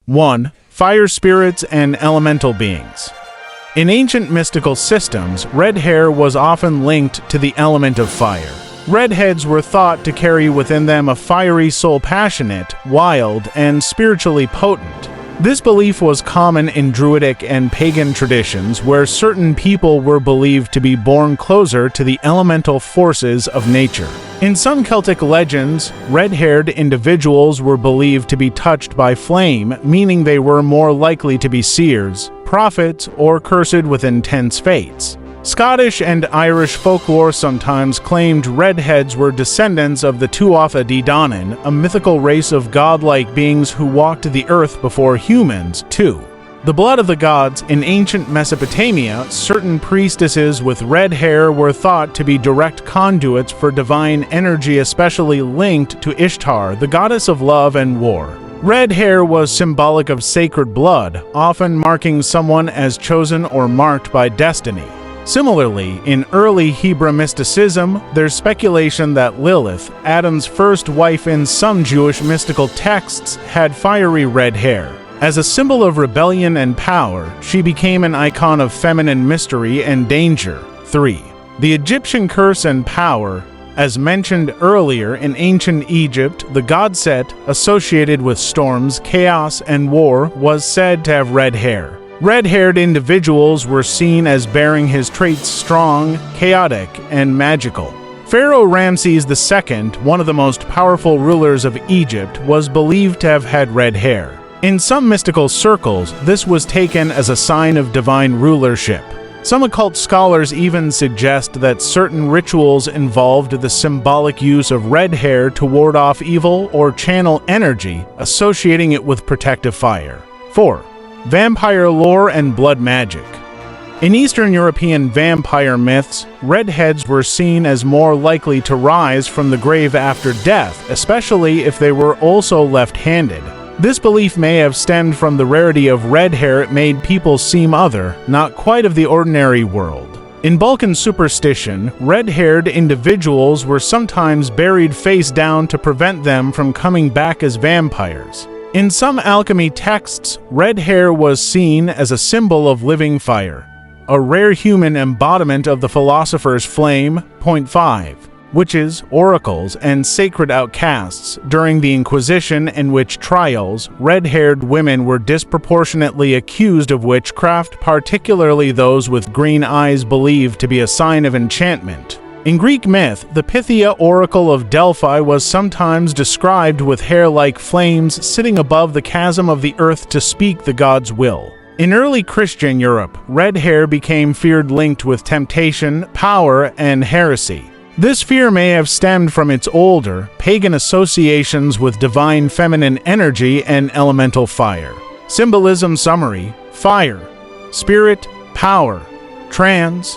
1. Fire spirits and elemental beings. In ancient mystical systems, red hair was often linked to the element of fire. Redheads were thought to carry within them a fiery soul, passionate, wild, and spiritually potent. This belief was common in Druidic and pagan traditions, where certain people were believed to be born closer to the elemental forces of nature. In some Celtic legends, red-haired individuals were believed to be touched by flame, meaning they were more likely to be seers, prophets, or cursed with intense fates. Scottish and Irish folklore sometimes claimed redheads were descendants of the Tuatha De Danann, a mythical race of godlike beings who walked the earth before humans, too. The blood of the gods. In ancient Mesopotamia, certain priestesses with red hair were thought to be direct conduits for divine energy, especially linked to Ishtar, the goddess of love and war. Red hair was symbolic of sacred blood, often marking someone as chosen or marked by destiny. Similarly, in early Hebrew mysticism, there's speculation that Lilith, Adam's first wife in some Jewish mystical texts, had fiery red hair. As a symbol of rebellion and power, she became an icon of feminine mystery and danger. 3. The Egyptian curse and power. As mentioned earlier, in ancient Egypt, the god Set, associated with storms, chaos, and war, was said to have red hair. Red-haired individuals were seen as bearing his traits strong, chaotic, and magical. Pharaoh Ramses II, one of the most powerful rulers of Egypt, was believed to have had red hair. In some mystical circles, this was taken as a sign of divine rulership. Some occult scholars even suggest that certain rituals involved the symbolic use of red hair to ward off evil or channel energy, associating it with protective fire. 4. Vampire lore and blood magic. In Eastern European vampire myths, redheads were seen as more likely to rise from the grave after death, especially if they were also left-handed. This belief may have stemmed from the rarity of red hair. It made people seem other, not quite of the ordinary world. In Balkan superstition, red-haired individuals were sometimes buried face down to prevent them from coming back as vampires. In some alchemy texts, red hair was seen as a symbol of living fire, a rare human embodiment of the philosopher's flame. 5. Witches, oracles, and sacred outcasts. During the Inquisition and witch trials, red-haired women were disproportionately accused of witchcraft, particularly those with green eyes, believed to be a sign of enchantment. In Greek myth, the Pythia oracle of Delphi was sometimes described with hair like flames sitting above the chasm of the earth to speak the god's will. In early Christian Europe, red hair became feared, linked with temptation, power, and heresy. This fear may have stemmed from its older, pagan associations with divine feminine energy and elemental fire. Symbolism summary: fire, spirit, power, trance,